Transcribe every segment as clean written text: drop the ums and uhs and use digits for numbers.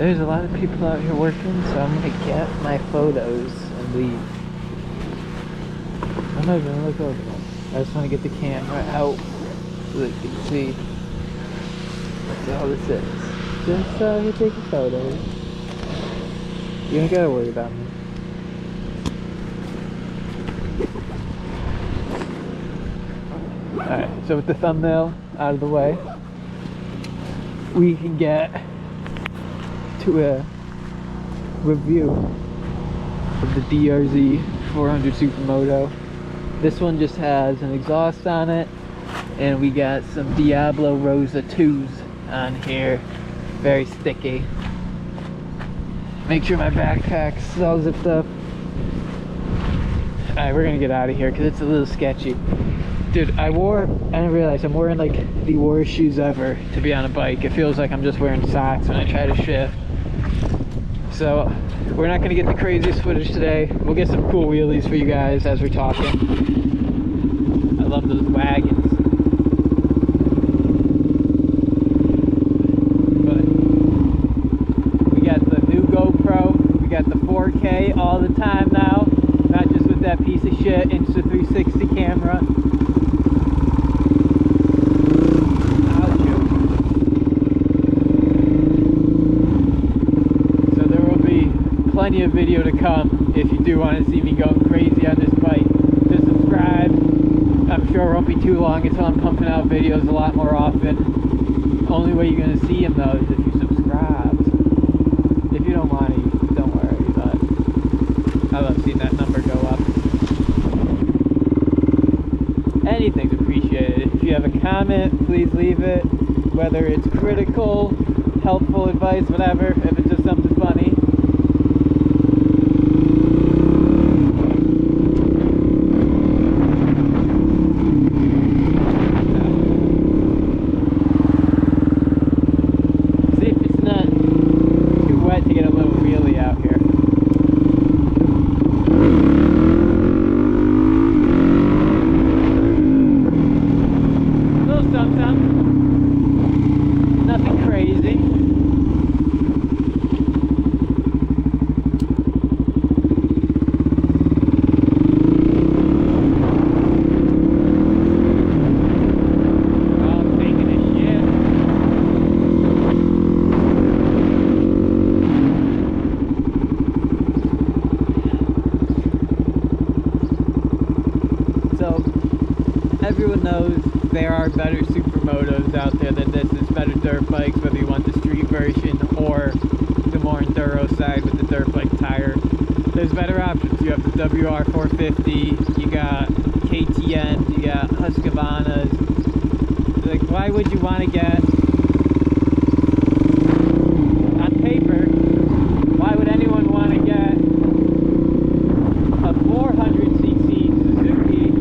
There's a lot of people out here working, so I'm gonna get my photos and leave. I'm not gonna look over. I just want to get the camera out so that you can see. That's all this is. Just you taking photos. You don't gotta worry about me. Alright, so with the thumbnail out of the way, we can get to a review of the DRZ 400 SuperMoto. This one just has an exhaust on it, and we got some Diablo Rosa 2s on here. Very sticky. Make sure my backpack's all zipped up. Alright, we're gonna get out of here because it's a little sketchy. Dude, I didn't realize I'm wearing like the worst shoes ever to be on a bike. It feels like I'm just wearing socks when I try to shift. So we're not gonna get the craziest footage today. We'll get some cool wheelies for you guys as we're talking. I love those wagons. But we got the new GoPro. We got the 4K all the time now. Not just with that piece of shit Insta360 camera. Plenty of video to come if you do want to see me going crazy on this bike. Just subscribe. I'm sure it won't be too long until I'm pumping out videos a lot more often. Only way you're going to see them though is if you subscribe. If you don't want to, don't worry, but I love seeing that number go up. Anything's appreciated. If you have a comment, please leave it. Whether it's critical, helpful advice, whatever, if it's just something funny. Nothing crazy. Everyone knows there are better SuperMotos out there than this. It's better dirt bikes, whether you want the street version or the more enduro side with the dirt bike tire. There's better options. You have the WR450, you got KTMs, you got Husqvarnas. Like, why would you want to get, on paper, why would anyone want to get a 400cc Suzuki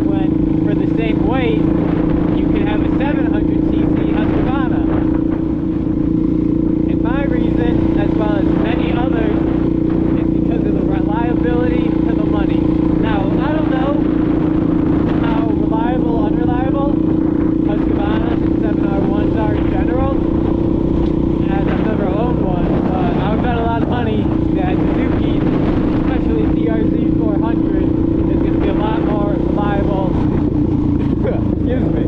when for the same weight you can have a 700cc Husqvarna? And my reason, as well as many others, is because of the reliability to the money. Now, I don't know how reliable, unreliable Husqvarnas and 7R1s are in general, as I've never owned one, but I would bet a lot of money that Suzuki, especially DRZ 400, is going to be a lot more reliable. Excuse me.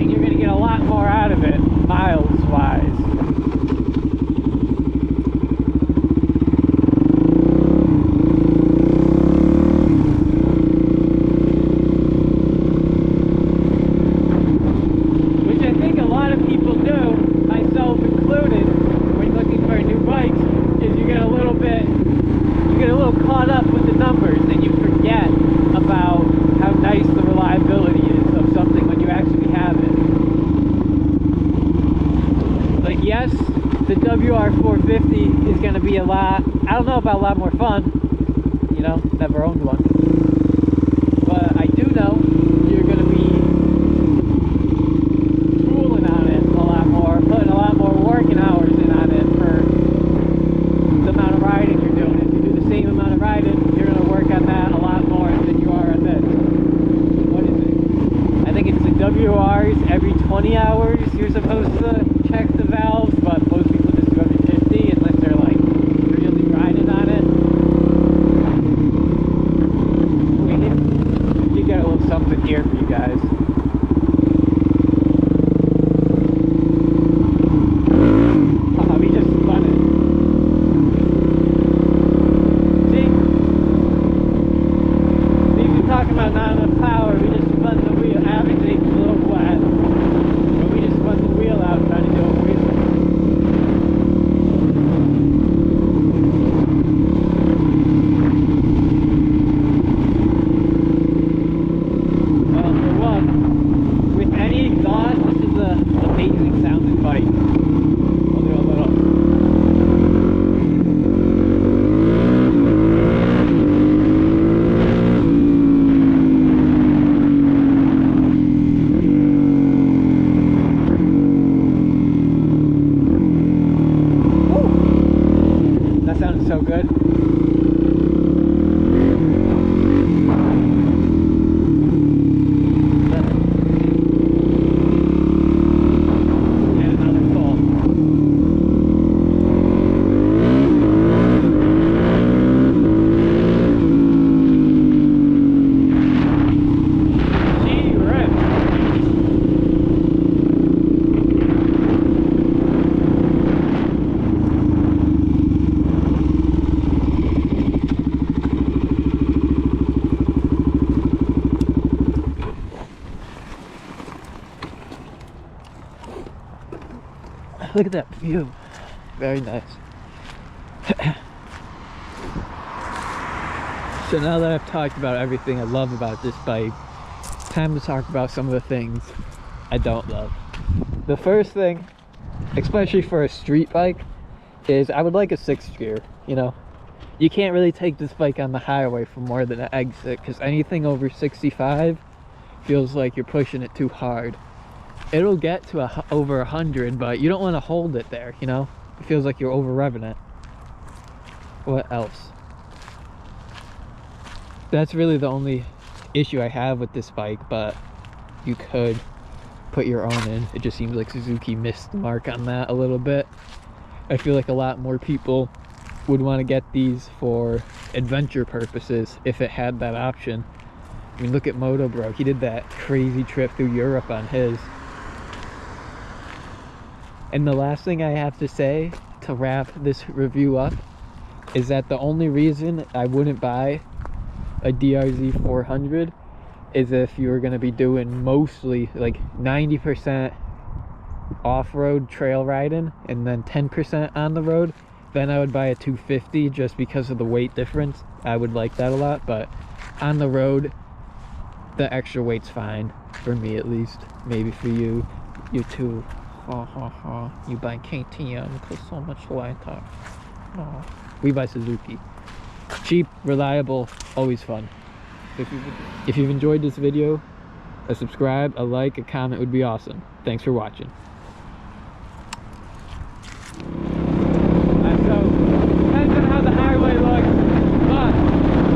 And you're going to get a lot more out of it, miles-wise. Which I think a lot of people do, myself included, when looking for new bikes, is you get a little caught up with the numbers and you forget about how nice the reliability is of something when you actually have it. Like, yes, the WR450 is going to be I don't know about a lot more fun, you know, never owned one, but I do know you're going to be cooling on it a lot more, putting a lot more working hours in on it for the amount of riding you're doing. If you do the same amount of riding, you're going to work on that a lot more than you are on this. What is it? I think it's the WRs every 20 hours you're supposed to check the valves, but most people sounded so good. And another pull. Look at that view. Very nice. So now that I've talked about everything I love about this bike, time to talk about some of the things I don't love. The first thing, especially for a street bike, is I would like a 6th gear. You know, you can't really take this bike on the highway for more than an exit, because anything over 65 feels like you're pushing it too hard. It'll get to over 100, but you don't want to hold it there, you know? It feels like you're over revving it. What else? That's really the only issue I have with this bike, but you could put your own in. It just seems like Suzuki missed the mark on that a little bit. I feel like a lot more people would want to get these for adventure purposes if it had that option. I mean, look at Moto Bro. He did that crazy trip through Europe on his. And the last thing I have to say to wrap this review up is that the only reason I wouldn't buy a DRZ 400 is if you were going to be doing mostly like 90% off-road trail riding and then 10% on the road. Then I would buy a 250 just because of the weight difference. I would like that a lot, but on the road the extra weight's fine for me, at least. Maybe for you too. You buy KTM because so much lighter. Oh. We buy Suzuki. Cheap, reliable, always fun. If you've enjoyed this video, a subscribe, a like, a comment would be awesome. Thanks for watching. So, depends on how the highway looks, but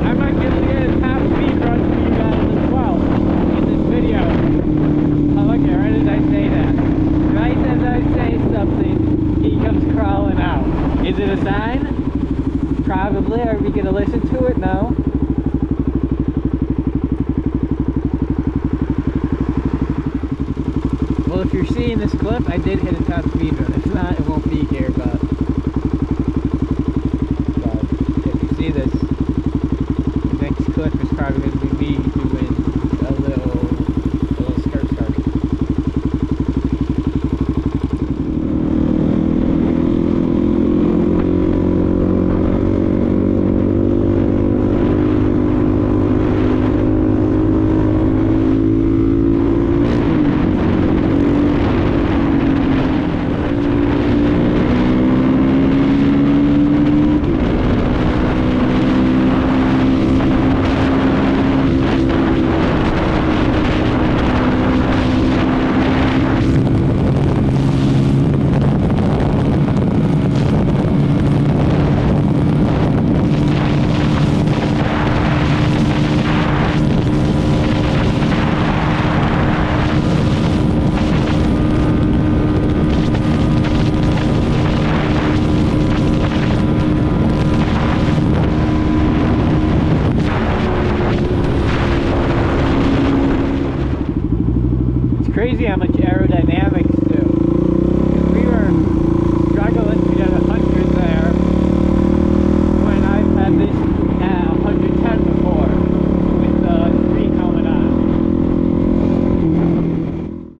I might be able to get a top speed run for you guys as well in this video. Oh, look, right as I say that. Right as I say something, he comes crawling out. Is it a sign? Probably. Are we going to listen to it? No. Well, if you're seeing this clip, I did hit a top speed run. If not, it won't be here, but if you see this, the next clip is probably going to be me doing a little skirt. Crazy how much